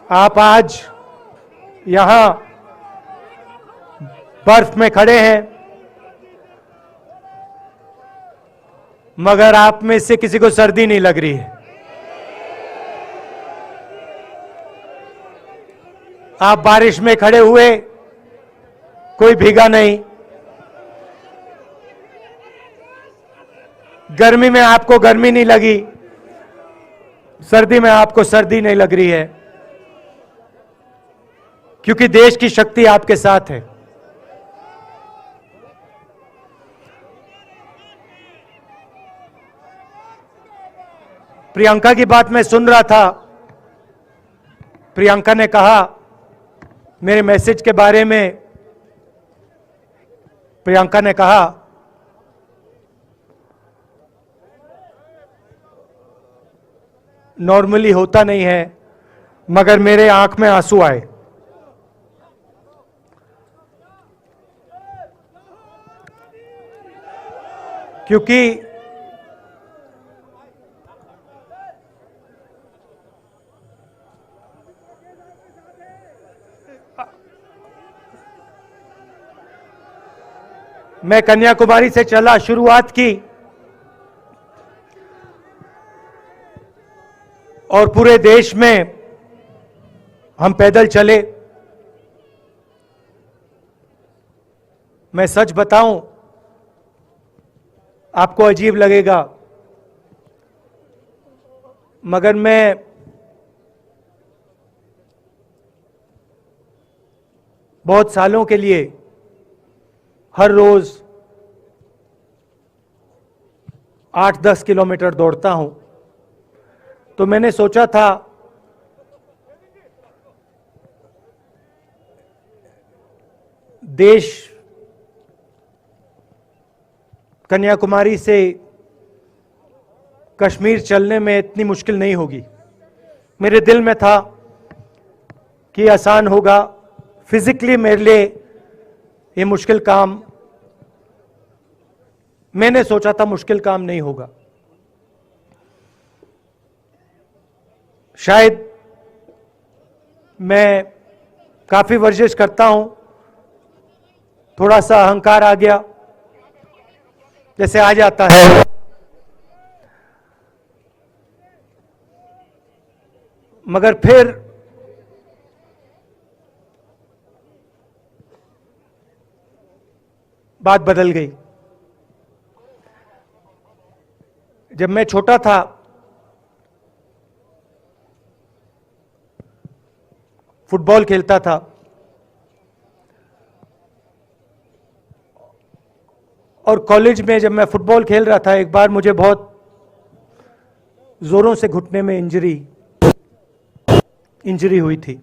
आप आज यहां बर्फ में खड़े हैं, मगर आप में से किसी को सर्दी नहीं लग रही है। आप बारिश में खड़े हुए, कोई भीगा नहीं। गर्मी में आपको गर्मी नहीं लगी, सर्दी में आपको सर्दी नहीं लग रही है, क्योंकि देश की शक्ति आपके साथ है। प्रियंका की बात मैं सुन रहा था। प्रियंका ने कहा मेरे मैसेज के बारे में, प्रियंका ने कहा नॉर्मली होता नहीं है, मगर मेरे आंख में आंसू आए। क्योंकि मैं कन्याकुमारी से चला, शुरुआत की और पूरे देश में हम पैदल चले। मैं सच बताऊं, आपको अजीब लगेगा, मगर मैं बहुत सालों के लिए हर रोज 8-10 किलोमीटर दौड़ता हूं। तो मैंने सोचा था देश कन्याकुमारी से कश्मीर चलने में इतनी मुश्किल नहीं होगी। मेरे दिल में था कि आसान होगा। फिजिकली मेरे लिए ये मुश्किल काम, मैंने सोचा था मुश्किल काम नहीं होगा। शायद मैं काफी वर्जिश करता हूं, थोड़ा सा अहंकार आ गया, जैसे आ जाता है। मगर फिर बात बदल गई। जब मैं छोटा था, फुटबॉल खेलता था, और कॉलेज में जब मैं फुटबॉल खेल रहा था, एक बार मुझे बहुत जोरों से घुटने में इंजरी हुई थी।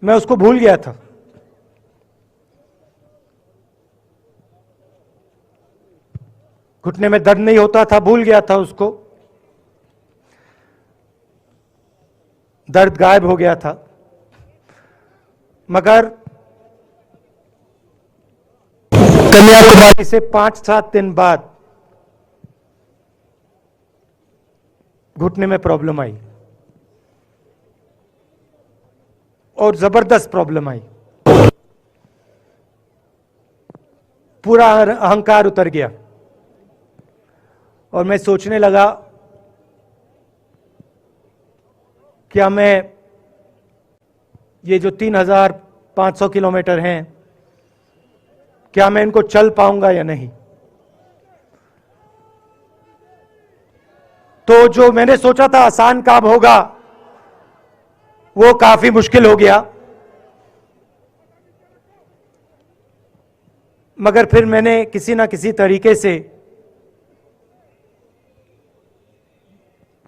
मैं उसको भूल गया था। घुटने में दर्द नहीं होता था, भूल गया था उसको, दर्द गायब हो गया था। मगर कन्याकुमारी से 5-7 दिन बाद घुटने में प्रॉब्लम आई, और जबरदस्त प्रॉब्लम आई। पूरा अहंकार उतर गया और मैं सोचने लगा, क्या मैं ये जो 3500 किलोमीटर हैं, क्या मैं इनको चल पाऊंगा या नहीं। तो जो मैंने सोचा था आसान काम होगा, वो काफी मुश्किल हो गया। मगर फिर मैंने किसी ना किसी तरीके से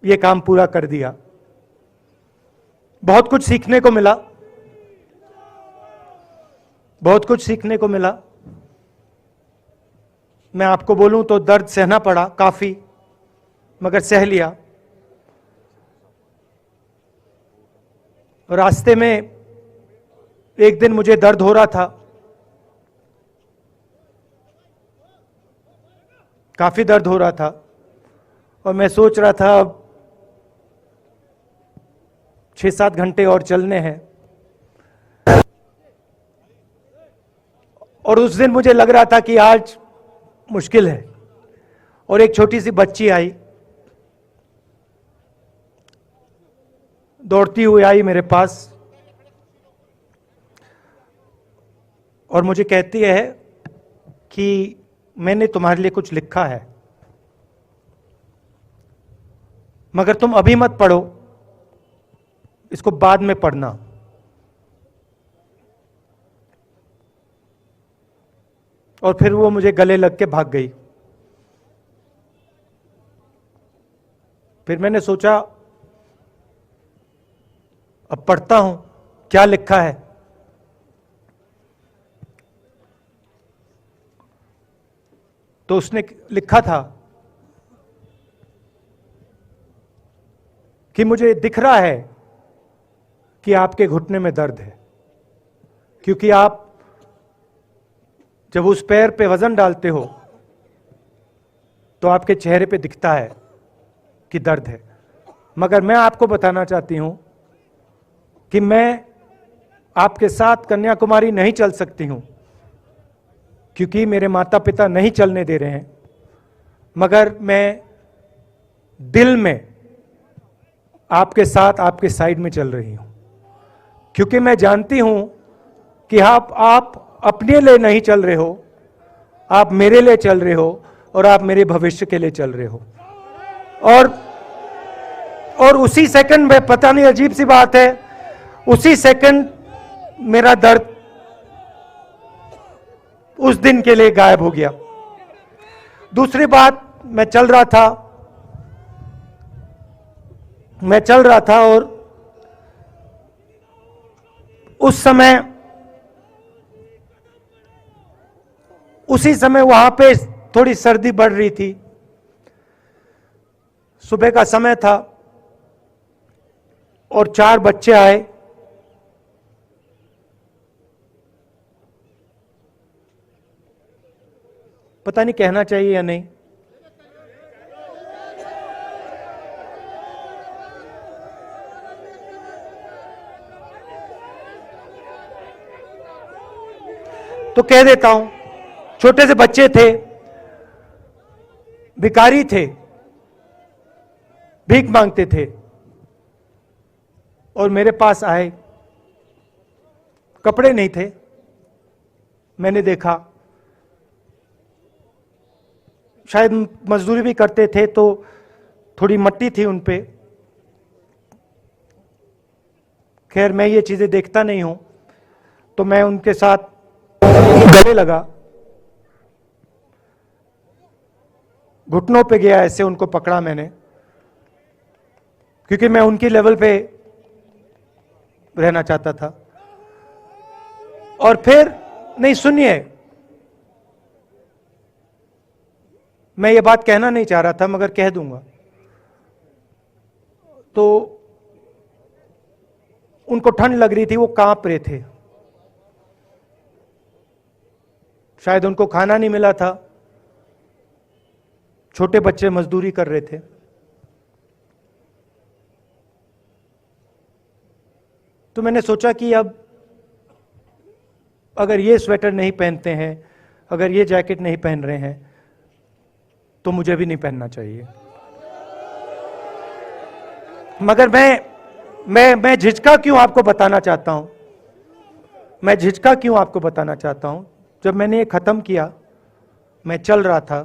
ये काम पूरा कर दिया। बहुत कुछ सीखने को मिला, बहुत कुछ सीखने को मिला। मैं आपको बोलूं तो दर्द सहना पड़ा काफी, मगर सह लिया। रास्ते में एक दिन मुझे दर्द हो रहा था, काफी दर्द हो रहा था, और मैं सोच रहा था अब 6-7 घंटे और चलने हैं। और उस दिन मुझे लग रहा था कि आज मुश्किल है। और एक छोटी सी बच्ची आई, दौड़ती हुई आई मेरे पास और मुझे कहती है कि मैंने तुम्हारे लिए कुछ लिखा है, मगर तुम अभी मत पढ़ो, इसको बाद में पढ़ना। और फिर वो मुझे गले लग के भाग गई। फिर मैंने सोचा अब पढ़ता हूं क्या लिखा है। तो उसने लिखा था कि मुझे दिख रहा है कि आपके घुटने में दर्द है, क्योंकि आप जब उस पैर पे वजन डालते हो तो आपके चेहरे पे दिखता है कि दर्द है। मगर मैं आपको बताना चाहती हूं कि मैं आपके साथ कन्याकुमारी नहीं चल सकती हूं, क्योंकि मेरे माता पिता नहीं चलने दे रहे हैं। मगर मैं दिल में आपके साथ, आपके साइड में चल रही हूं, क्योंकि मैं जानती हूं कि आप अपने लिए नहीं चल रहे हो, आप मेरे लिए चल रहे हो और आप मेरे भविष्य के लिए चल रहे हो। और उसी सेकंड में, पता नहीं अजीब सी बात है, उसी सेकंड मेरा दर्द उस दिन के लिए गायब हो गया। दूसरी बात, मैं चल रहा था और उसी समय वहां पे थोड़ी सर्दी बढ़ रही थी। सुबह का समय था और 4 बच्चे आए। पता नहीं कहना चाहिए या नहीं। तो कह देता हूं, छोटे से बच्चे थे, भिखारी थे, भीख मांगते थे और मेरे पास आए। कपड़े नहीं थे, मैंने देखा, शायद मजदूरी भी करते थे तो थोड़ी मट्टी थी उन पे। खैर, मैं ये चीजें देखता नहीं हूं, तो मैं उनके साथ गले लगा, घुटनों पे गया, ऐसे उनको पकड़ा मैंने, क्योंकि मैं उनकी लेवल पे रहना चाहता था। और फिर, नहीं सुनिए, मैं ये बात कहना नहीं चाह रहा था मगर कह दूंगा। तो उनको ठंड लग रही थी, वो कांप रहे थे, शायद उनको खाना नहीं मिला था, छोटे बच्चे मजदूरी कर रहे थे। तो मैंने सोचा कि अब अगर ये स्वेटर नहीं पहनते हैं, अगर ये जैकेट नहीं पहन रहे हैं, तो मुझे भी नहीं पहनना चाहिए। मगर मैं झिझका क्यों आपको बताना चाहता हूं, मैं झिझका क्यों आपको बताना चाहता हूं। जब मैंने ये खत्म किया, मैं चल रहा था,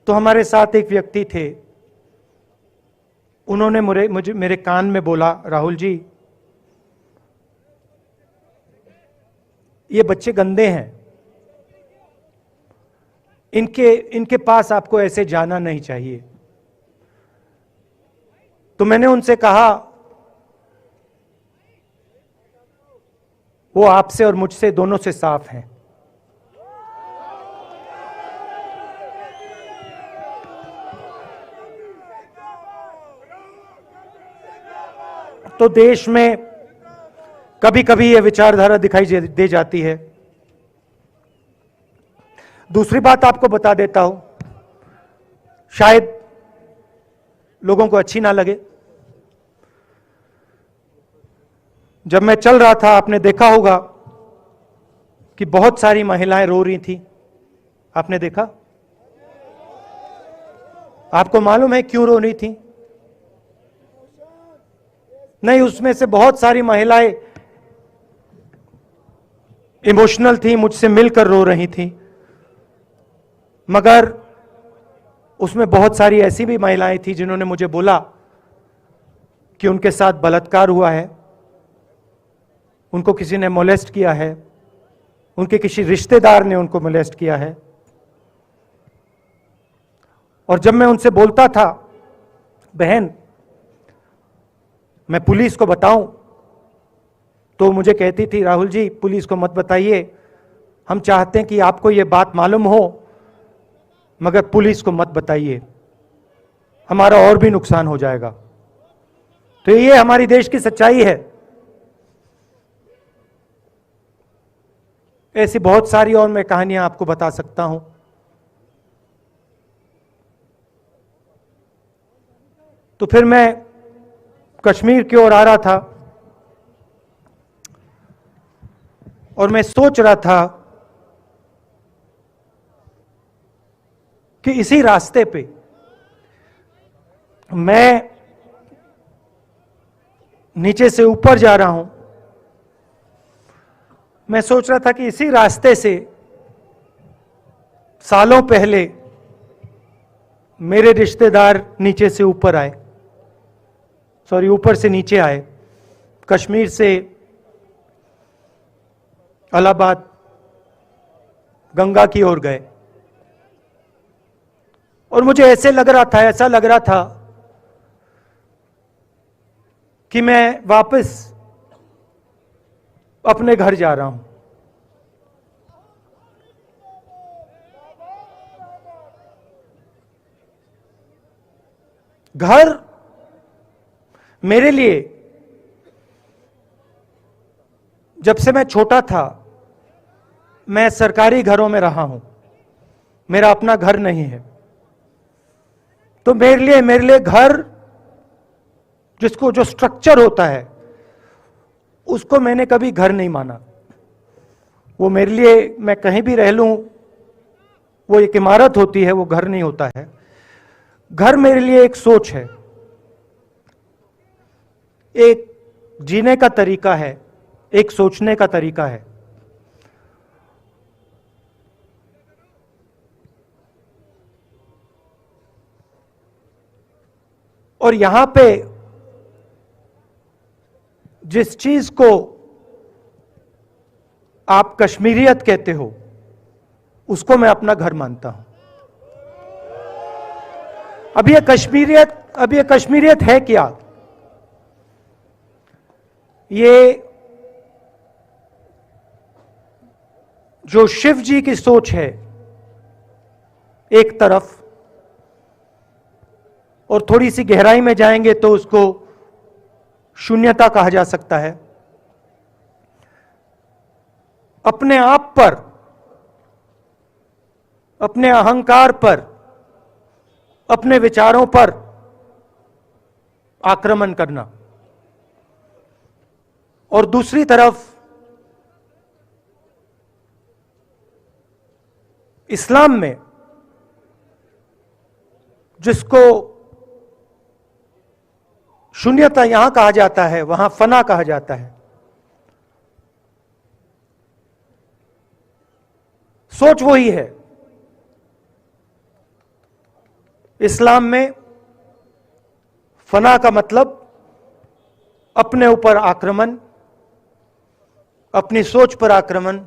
तो हमारे साथ एक व्यक्ति थे, उन्होंने मेरे कान में बोला, राहुल जी, ये बच्चे गंदे हैं, इनके पास आपको ऐसे जाना नहीं चाहिए। तो मैंने उनसे कहा, वो आपसे और मुझसे दोनों से साफ हैं। तो देश में कभी कभी यह विचारधारा दिखाई दे जाती है। दूसरी बात आपको बता देता हूं, शायद लोगों को अच्छी ना लगे। जब मैं चल रहा था, आपने देखा होगा कि बहुत सारी महिलाएं रो रही थी। आपने देखा? आपको मालूम है क्यों रो रही थी? नहीं, उसमें से बहुत सारी महिलाएं इमोशनल थी, मुझसे मिलकर रो रही थी, मगर उसमें बहुत सारी ऐसी भी महिलाएं थी जिन्होंने मुझे बोला कि उनके साथ बलात्कार हुआ है, उनको किसी ने मोलेस्ट किया है, उनके किसी रिश्तेदार ने उनको मोलेस्ट किया है। और जब मैं उनसे बोलता था, बहन मैं पुलिस को बताऊं, तो मुझे कहती थी, राहुल जी पुलिस को मत बताइए, हम चाहते हैं कि आपको यह बात मालूम हो, मगर पुलिस को मत बताइए, हमारा और भी नुकसान हो जाएगा। तो ये हमारी देश की सच्चाई है। ऐसी बहुत सारी और मैं कहानियां आपको बता सकता हूं। तो फिर मैं कश्मीर की ओर आ रहा था और मैं सोच रहा था कि इसी रास्ते पे मैं नीचे से ऊपर जा रहा हूं। मैं सोच रहा था कि इसी रास्ते से सालों पहले मेरे रिश्तेदार नीचे से ऊपर आए, सॉरी ऊपर से नीचे आए, कश्मीर से इलाहाबाद गंगा की ओर गए। और मुझे ऐसा लग रहा था कि मैं वापस अपने घर जा रहा हूं। घर मेरे लिए, जब से मैं छोटा था, मैं सरकारी घरों में रहा हूं, मेरा अपना घर नहीं है। तो मेरे लिए घर, जिसको जो स्ट्रक्चर होता है, उसको मैंने कभी घर नहीं माना। वो मेरे लिए, मैं कहीं भी रह लूं, वो एक इमारत होती है, वो घर नहीं होता है। घर मेरे लिए एक सोच है, एक जीने का तरीका है, एक सोचने का तरीका है। और यहां पे जिस चीज को आप कश्मीरियत कहते हो, उसको मैं अपना घर मानता हूं। अब ये कश्मीरियत है क्या? ये जो शिव जी की सोच है एक तरफ, और थोड़ी सी गहराई में जाएंगे तो उसको शून्यता कहा जा सकता है। अपने आप पर, अपने अहंकार पर, अपने विचारों पर आक्रमण करना, और दूसरी तरफ इस्लाम में जिसको शून्यता यहां कहा जाता है, वहां फना कहा जाता है। सोच वही है। इस्लाम में फना का मतलब अपने ऊपर आक्रमण, अपनी सोच पर आक्रमण,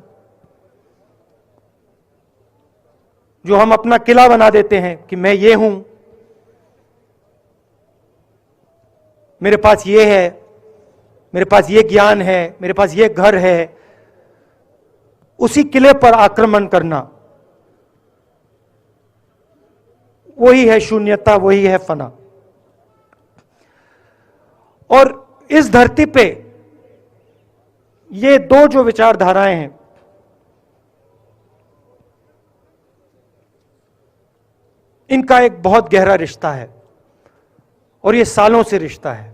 जो हम अपना किला बना देते हैं कि मैं ये हूं, मेरे पास ये है, मेरे पास ये ज्ञान है, मेरे पास ये घर है, उसी किले पर आक्रमण करना, वही है शून्यता, वही है फना। और इस धरती पे ये दो जो विचारधाराएं हैं, इनका एक बहुत गहरा रिश्ता है और ये सालों से रिश्ता है,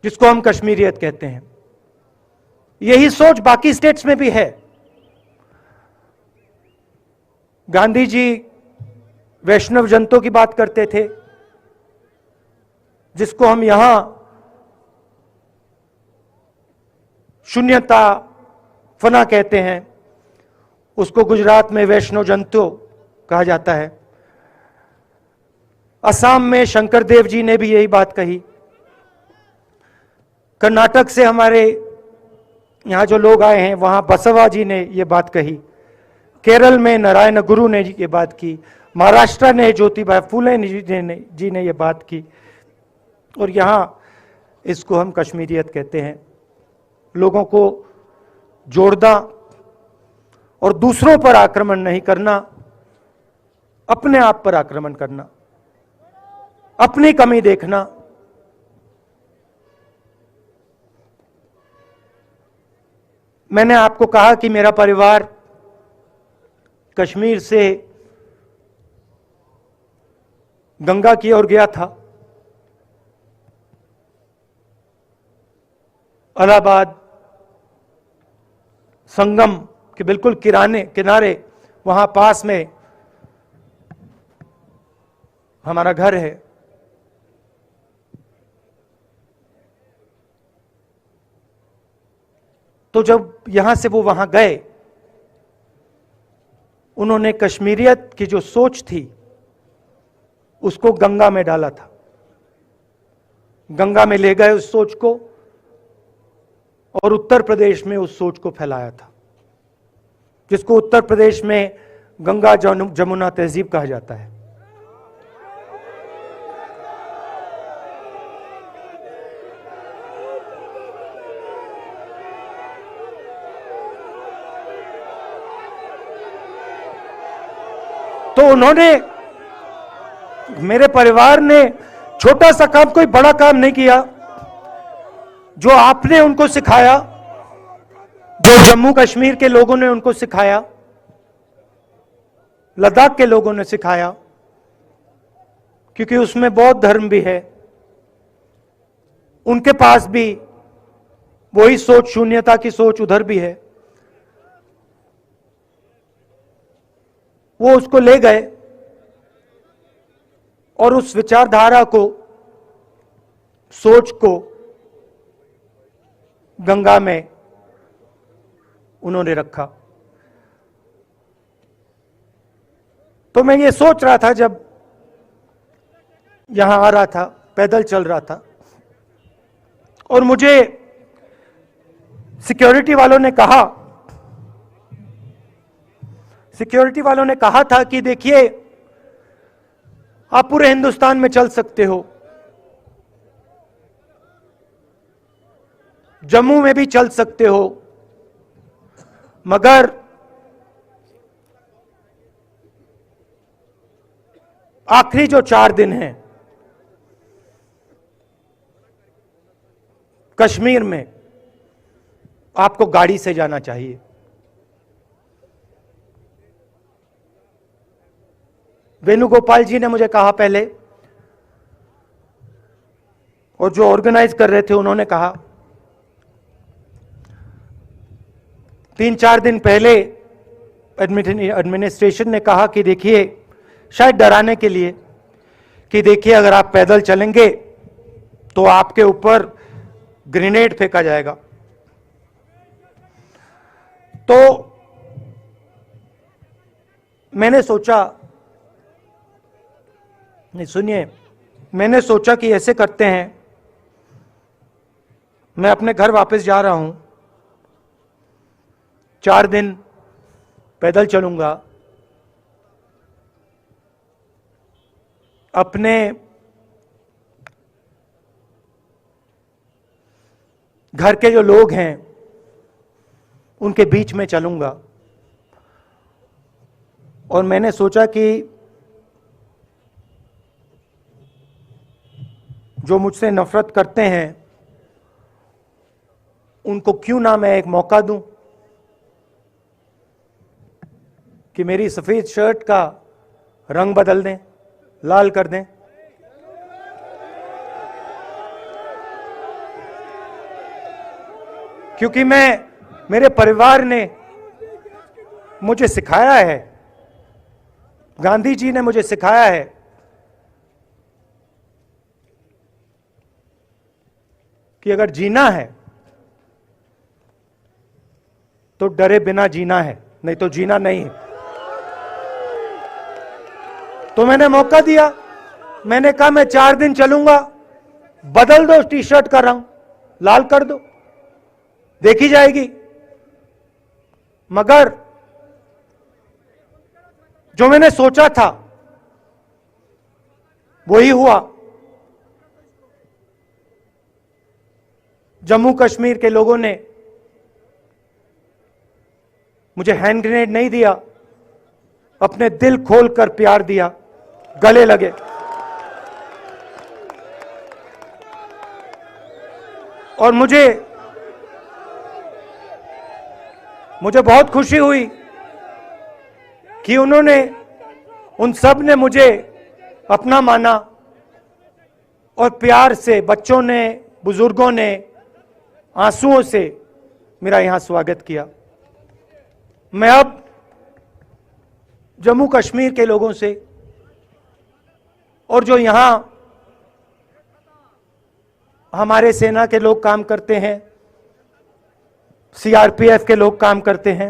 जिसको हम कश्मीरियत कहते हैं। यही सोच बाकी स्टेट्स में भी है। गांधी जी वैष्णव जनतों की बात करते थे, जिसको हम यहां शून्यता फना कहते हैं, उसको गुजरात में वैष्णव जनतो कहा जाता है। असम में शंकर देव जी ने भी यही बात कही। कर्नाटक से हमारे यहां जो लोग आए हैं, वहां बसवा जी ने यह बात कही। केरल में नारायण गुरु ने ये बात की। महाराष्ट्र ने ज्योतिबा फुले जी ने यह बात की। और यहां इसको हम कश्मीरियत कहते हैं। लोगों को जोड़ना और दूसरों पर आक्रमण नहीं करना, अपने आप पर आक्रमण करना, अपनी कमी देखना। मैंने आपको कहा कि मेरा परिवार कश्मीर से गंगा की ओर गया था। इलाहाबाद संगम के बिल्कुल किनारे वहां पास में हमारा घर है। तो जब यहां से वो वहां गए, उन्होंने कश्मीरियत की जो सोच थी उसको गंगा में डाला था। गंगा में ले गए उस सोच को और उत्तर प्रदेश में उस सोच को फैलाया था, जिसको उत्तर प्रदेश में गंगा जमुना तहजीब कहा जाता है। तो उन्होंने, मेरे परिवार ने छोटा सा काम, कोई बड़ा काम नहीं किया। जो आपने उनको सिखाया, जो जम्मू कश्मीर के लोगों ने उनको सिखाया, लद्दाख के लोगों ने सिखाया, क्योंकि उसमें बौद्ध धर्म भी है, उनके पास भी वही सोच, शून्यता की सोच उधर भी है। वो उसको ले गए और उस विचारधारा को, सोच को गंगा में उन्होंने रखा। तो मैं ये सोच रहा था, जब यहां आ रहा था, पैदल चल रहा था, और मुझे सिक्योरिटी वालों ने कहा था कि देखिए, आप पूरे हिंदुस्तान में चल सकते हो, जम्मू में भी चल सकते हो, मगर आखिरी जो 4 दिन हैं कश्मीर में, आपको गाड़ी से जाना चाहिए। वेणुगोपाल जी ने मुझे कहा पहले, और जो ऑर्गेनाइज कर रहे थे उन्होंने कहा। 3-4 दिन पहले एडमिनिस्ट्रेशन ने कहा कि देखिए, शायद डराने के लिए, कि देखिए अगर आप पैदल चलेंगे तो आपके ऊपर ग्रेनेड फेंका जाएगा। तो मैंने सोचा, नहीं सुनिए, मैंने सोचा कि ऐसे करते हैं, मैं अपने घर वापस जा रहा हूं, 4 दिन पैदल चलूंगा, अपने घर के जो लोग हैं उनके बीच में चलूंगा। और मैंने सोचा कि जो मुझसे नफरत करते हैं उनको क्यों ना मैं एक मौका दूं। कि मेरी सफेद शर्ट का रंग बदल दें, लाल कर दें। क्योंकि मेरे परिवार ने मुझे सिखाया है, गांधी जी ने मुझे सिखाया है कि अगर जीना है तो डरे बिना जीना है, नहीं तो जीना नहीं है। तो मैंने मौका दिया, मैंने कहा मैं 4 दिन चलूंगा, बदल दो टी शर्ट का रंग, लाल कर दो, देखी जाएगी। मगर जो मैंने सोचा था वही हुआ। जम्मू कश्मीर के लोगों ने मुझे हैंड ग्रेनेड नहीं दिया, अपने दिल खोलकर प्यार दिया, गले लगे। और मुझे बहुत खुशी हुई कि उन सब ने मुझे अपना माना और प्यार से, बच्चों ने, बुजुर्गों ने आंसुओं से मेरा यहां स्वागत किया। मैं अब जम्मू कश्मीर के लोगों से और जो यहां हमारे सेना के लोग काम करते हैं, सीआरपीएफ के लोग काम करते हैं,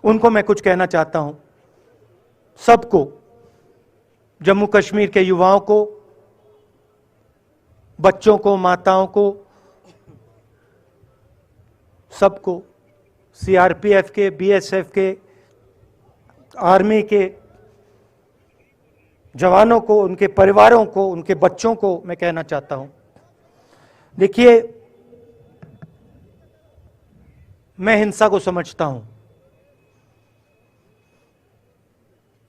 उनको मैं कुछ कहना चाहता हूं। सबको, जम्मू कश्मीर के युवाओं को, बच्चों को, माताओं को, सबको, सीआरपीएफ के, बीएसएफ के, आर्मी के जवानों को, उनके परिवारों को, उनके बच्चों को मैं कहना चाहता हूं, देखिए, मैं हिंसा को समझता हूं,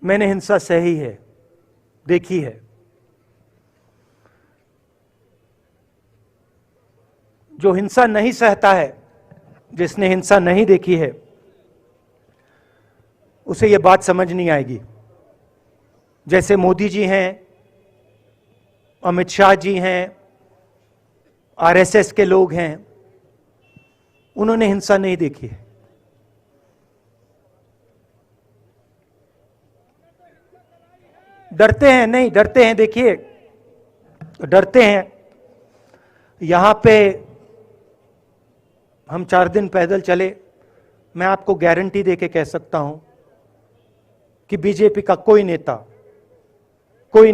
मैंने हिंसा सही है, देखी है। जो हिंसा नहीं सहता है, जिसने हिंसा नहीं देखी है, उसे यह बात समझ नहीं आएगी। जैसे मोदी जी हैं, अमित शाह जी हैं, आरएसएस के लोग हैं, उन्होंने हिंसा नहीं देखी है। डरते हैं, नहीं डरते हैं, देखिए डरते हैं। यहां पे हम 4 दिन पैदल चले, मैं आपको गारंटी देके कह सकता हूं कि बीजेपी का कोई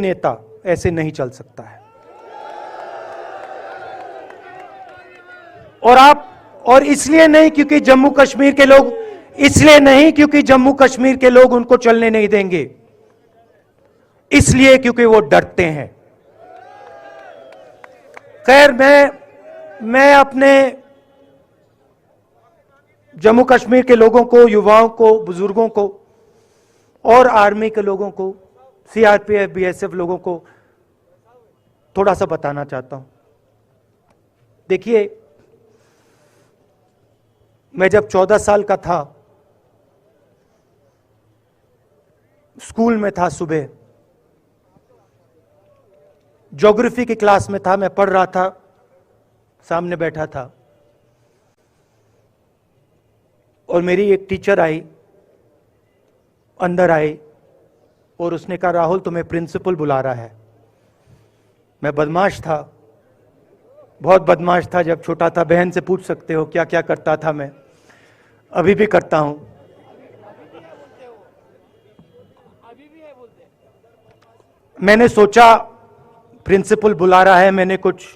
नेता ऐसे नहीं चल सकता है। और इसलिए नहीं क्योंकि जम्मू कश्मीर के लोग, इसलिए नहीं क्योंकि जम्मू कश्मीर के लोग उनको चलने नहीं देंगे, इसलिए क्योंकि वो डरते हैं। खैर, मैं अपने जम्मू कश्मीर के लोगों को, युवाओं को, बुजुर्गों को और आर्मी के लोगों को, सीआरपीएफ, बीएसएफ लोगों को थोड़ा सा बताना चाहता हूं। देखिए, मैं जब 14 साल का था, स्कूल में था, सुबह ज्योग्राफी की क्लास में था, मैं पढ़ रहा था, सामने बैठा था और मेरी एक टीचर आई, अंदर आई और उसने कहा, राहुल तुम्हें प्रिंसिपल बुला रहा है। मैं बदमाश था, बहुत बदमाश था जब छोटा था, बहन से पूछ सकते हो क्या क्या करता था मैं, अभी भी करता हूं। मैंने सोचा प्रिंसिपल बुला रहा है, मैंने कुछ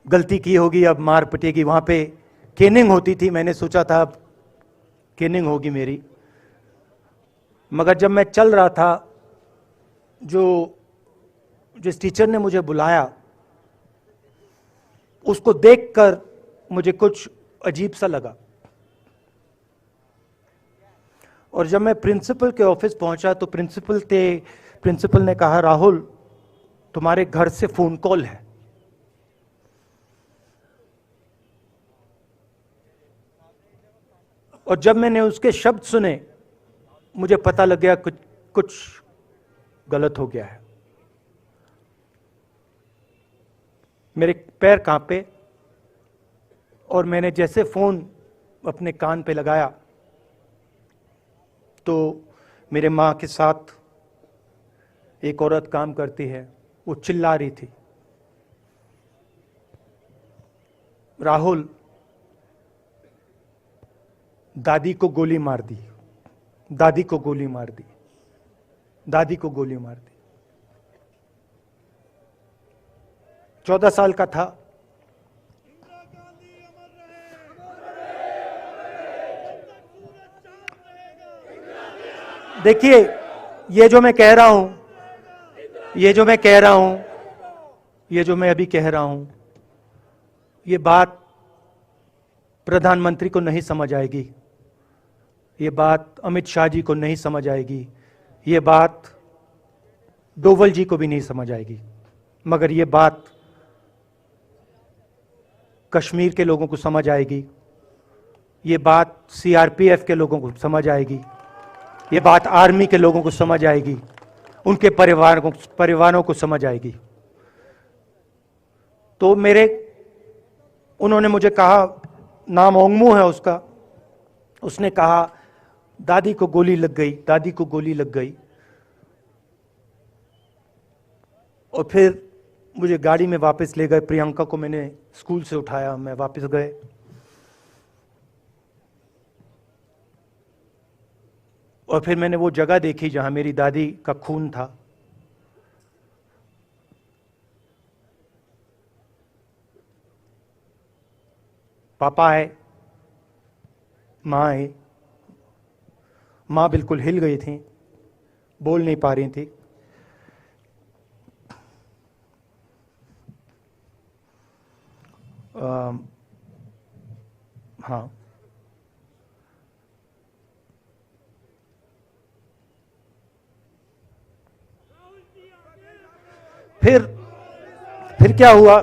गलती की होगी, अब मार पिटेगी। वहां पे केनिंग होती थी, मैंने सोचा था अब केनिंग होगी मेरी। मगर जब मैं चल रहा था, जिस टीचर ने मुझे बुलाया, उसको देखकर मुझे कुछ अजीब सा लगा। और जब मैं प्रिंसिपल के ऑफिस पहुंचा तो प्रिंसिपल ने कहा, राहुल तुम्हारे घर से फोन कॉल है। और जब मैंने उसके शब्द सुने, मुझे पता लग गया कुछ गलत हो गया है। मेरे पैर कांपे और मैंने जैसे फोन अपने कान पे लगाया तो मेरे मां के साथ एक औरत काम करती है, वो चिल्ला रही थी, राहुल, दादी को गोली मार दी, दादी को गोली मार दी, दादी को गोली मार दी। 14 साल का था। देखिए, ये जो मैं कह रहा हूं, ये जो मैं अभी कह रहा हूं, ये बात प्रधानमंत्री को नहीं समझ आएगी, ये बात अमित शाह जी को नहीं समझ आएगी, ये बात डोवल जी को भी नहीं समझ आएगी, मगर ये बात कश्मीर के लोगों को समझ आएगी, ये बात सीआरपीएफ के लोगों को समझ आएगी, ये बात आर्मी के लोगों को समझ आएगी, उनके परिवारों को समझ आएगी। तो उन्होंने मुझे कहा, नाम ओंगमू है उसका, उसने कहा दादी को गोली लग गई, दादी को गोली लग गई। और फिर मुझे गाड़ी में वापस ले गए, प्रियंका को मैंने स्कूल से उठाया, मैं वापस गए। और फिर मैंने वो जगह देखी जहां मेरी दादी का खून था। पापा आए, मां आई, मां बिल्कुल हिल गई थी, बोल नहीं पा रही थी। हाँ, फिर क्या हुआ?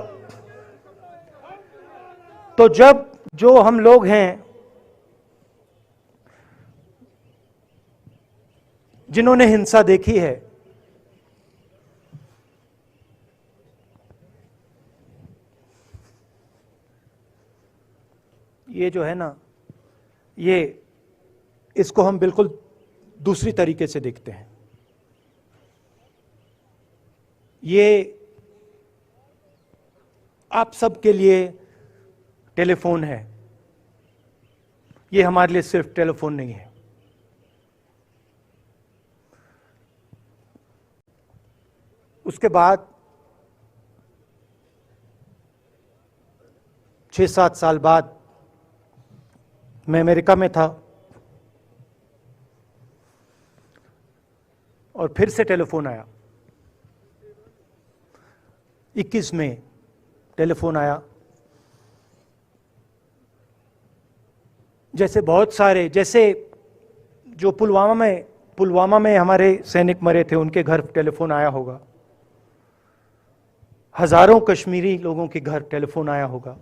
तो जब जो हम लोग हैं जिन्होंने हिंसा देखी है, ये जो है ना, इसको हम बिल्कुल दूसरी तरीके से देखते हैं। ये आप सबके लिए टेलीफोन है, ये हमारे लिए सिर्फ टेलीफोन नहीं है। उसके बाद 6-7 साल बाद मैं अमेरिका में था और फिर से टेलीफोन आया। 21 में टेलीफोन आया। जैसे बहुत सारे, जैसे जो पुलवामा में हमारे सैनिक मरे थे, उनके घर टेलीफोन आया होगा। हजारों कश्मीरी लोगों के घर टेलीफोन आया होगा।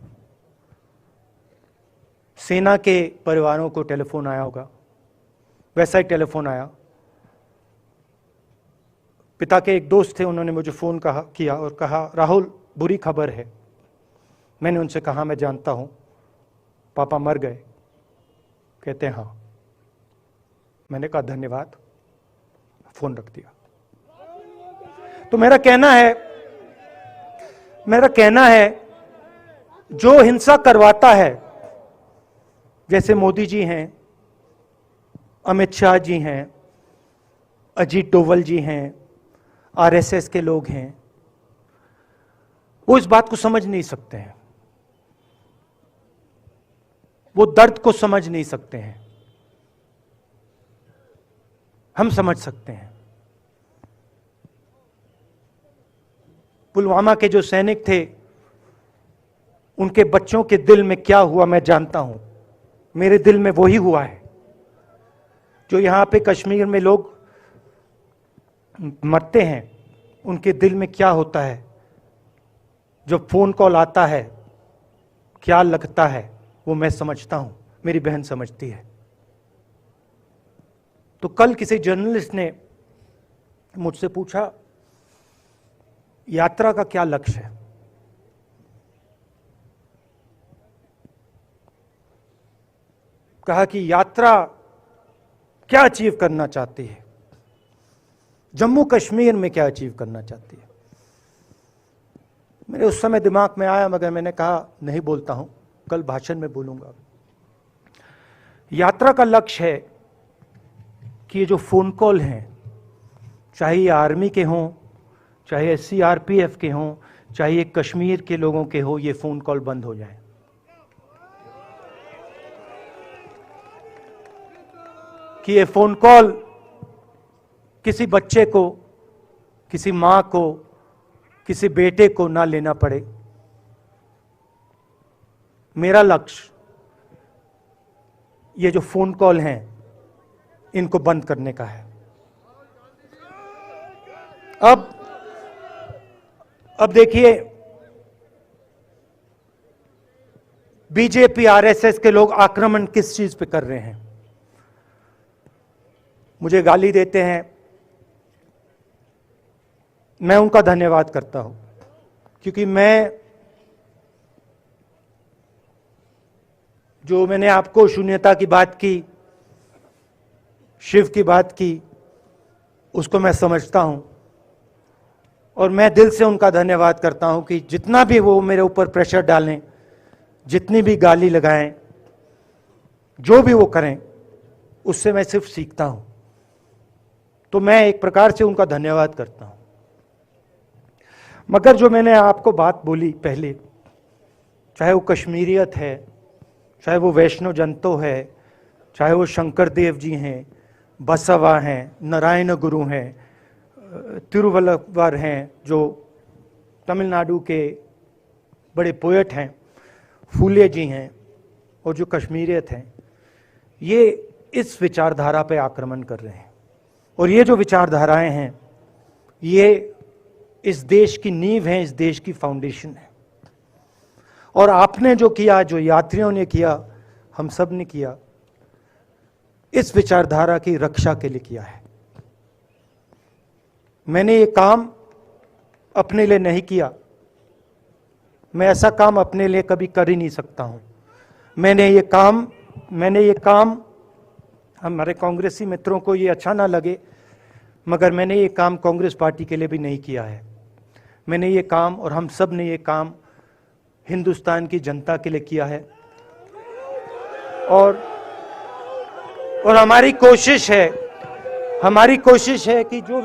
सेना के परिवारों को टेलीफोन आया होगा। वैसा ही टेलीफोन आया। पिता के एक दोस्त थे, उन्होंने मुझे फोन किया और कहा, राहुल, बुरी खबर है। मैंने उनसे कहा, मैं जानता हूं, पापा मर गए। कहते हैं हाँ। मैंने कहा धन्यवाद, फोन रख दिया। तो मेरा कहना है जो हिंसा करवाता है, जैसे मोदी जी हैं, अमित शाह जी हैं, अजीत डोवल जी हैं, आरएसएस के लोग हैं, वो इस बात को समझ नहीं सकते हैं, वो दर्द को समझ नहीं सकते हैं। हम समझ सकते हैं। पुलवामा के जो सैनिक थे, उनके बच्चों के दिल में क्या हुआ मैं जानता हूं। मेरे दिल में वही हुआ है जो यहां पे कश्मीर में लोग मरते हैं, उनके दिल में क्या होता है। जो फोन कॉल आता है, क्या लगता है, वो मैं समझता हूं, मेरी बहन समझती है। तो कल किसी जर्नलिस्ट ने मुझसे पूछा, यात्रा का क्या लक्ष्य है? कहा कि यात्रा क्या अचीव करना चाहती है, जम्मू कश्मीर में क्या अचीव करना चाहती है। मेरे उस समय दिमाग में आया, मगर मैंने कहा नहीं बोलता हूं, कल भाषण में बोलूंगा। यात्रा का लक्ष्य है कि ये जो फोन कॉल हैं, चाहे ये आर्मी के हों, चाहे CRPF के हों, चाहे ये कश्मीर के लोगों के हो, ये फोन कॉल बंद हो जाए। कि ये फोन कॉल किसी बच्चे को, किसी मां को, किसी बेटे को ना लेना पड़े। मेरा लक्ष्य ये जो फोन कॉल हैं, इनको बंद करने का है। अब देखिए, बीजेपी RSS के लोग आक्रमण किस चीज पे कर रहे हैं। मुझे गाली देते हैं, मैं उनका धन्यवाद करता हूं, क्योंकि मैंने आपको शून्यता की बात की, शिव की बात की, उसको मैं समझता हूं, और मैं दिल से उनका धन्यवाद करता हूं कि जितना भी वो मेरे ऊपर प्रेशर डालें, जितनी भी गाली लगाएं, जो भी वो करें, उससे मैं सिर्फ सीखता हूं। तो मैं एक प्रकार से उनका धन्यवाद करता हूं। मगर जो मैंने आपको बात बोली पहले, चाहे वो कश्मीरियत है, चाहे वो वैष्णव जनतो है, चाहे वो शंकर देव जी हैं, बसवा हैं, नारायण गुरु हैं, तिरुवल्लुवर हैं, जो तमिलनाडु के बड़े पोएट हैं, फूले जी हैं, और जो कश्मीरियत हैं, ये इस विचारधारा पे आक्रमण कर रहे हैं। और ये जो विचारधाराएं हैं, ये इस देश की नींव है, इस देश की फाउंडेशन है। और आपने जो किया, जो यात्रियों ने किया, हम सब ने किया, इस विचारधारा की रक्षा के लिए किया है। मैंने ये काम अपने लिए नहीं किया, मैं ऐसा काम अपने लिए कभी कर ही नहीं सकता हूं। मैंने ये काम हमारे कांग्रेसी मित्रों को ये अच्छा ना लगे, मगर मैंने ये काम कांग्रेस पार्टी के लिए भी नहीं किया है। मैंने ये काम, और हम सब ने ये काम हिंदुस्तान की जनता के लिए किया है। और हमारी कोशिश है कि जो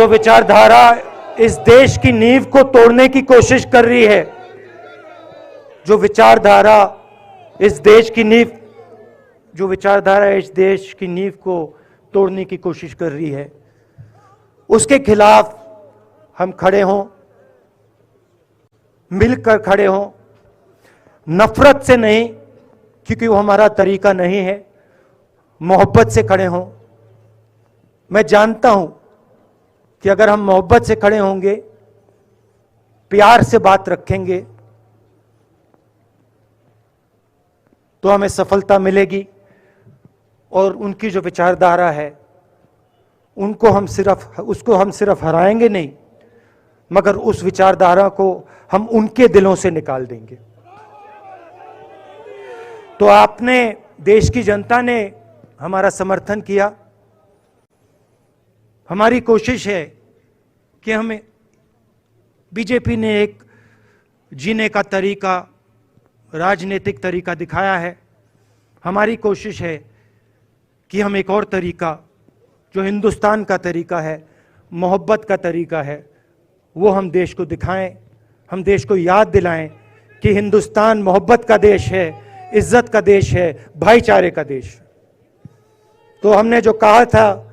विचारधारा इस देश की नींव को तोड़ने की कोशिश कर रही है, जो विचारधारा इस देश की नींव को तोड़ने की कोशिश कर रही है, उसके खिलाफ हम खड़े हों, मिलकर खड़े हों, नफरत से नहीं, क्योंकि वो हमारा तरीका नहीं है, मोहब्बत से खड़े हों। मैं जानता हूं कि अगर हम मोहब्बत से खड़े होंगे, प्यार से बात रखेंगे, तो हमें सफलता मिलेगी। और उनकी जो विचारधारा है, उसको हम सिर्फ हराएंगे नहीं, मगर उस विचारधारा को हम उनके दिलों से निकाल देंगे। तो आपने, देश की जनता ने हमारा समर्थन किया। हमारी कोशिश है कि हमें, बीजेपी ने एक जीने का तरीका, राजनीतिक तरीका दिखाया है। हमारी कोशिश है कि हम एक और तरीका, जो हिंदुस्तान का तरीका है, मोहब्बत का तरीका है, वो हम देश को दिखाएं, हम देश को याद दिलाएं कि हिंदुस्तान मोहब्बत का देश है, इज्जत का देश है, भाईचारे का देश है। तो हमने जो कहा था,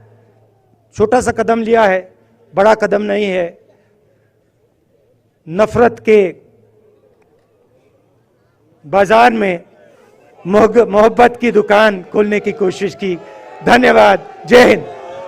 छोटा सा कदम लिया है, बड़ा कदम नहीं है। नफरत के बाजार में मोहब्बत की दुकान खोलने की कोशिश की। धन्यवाद। जय हिंद।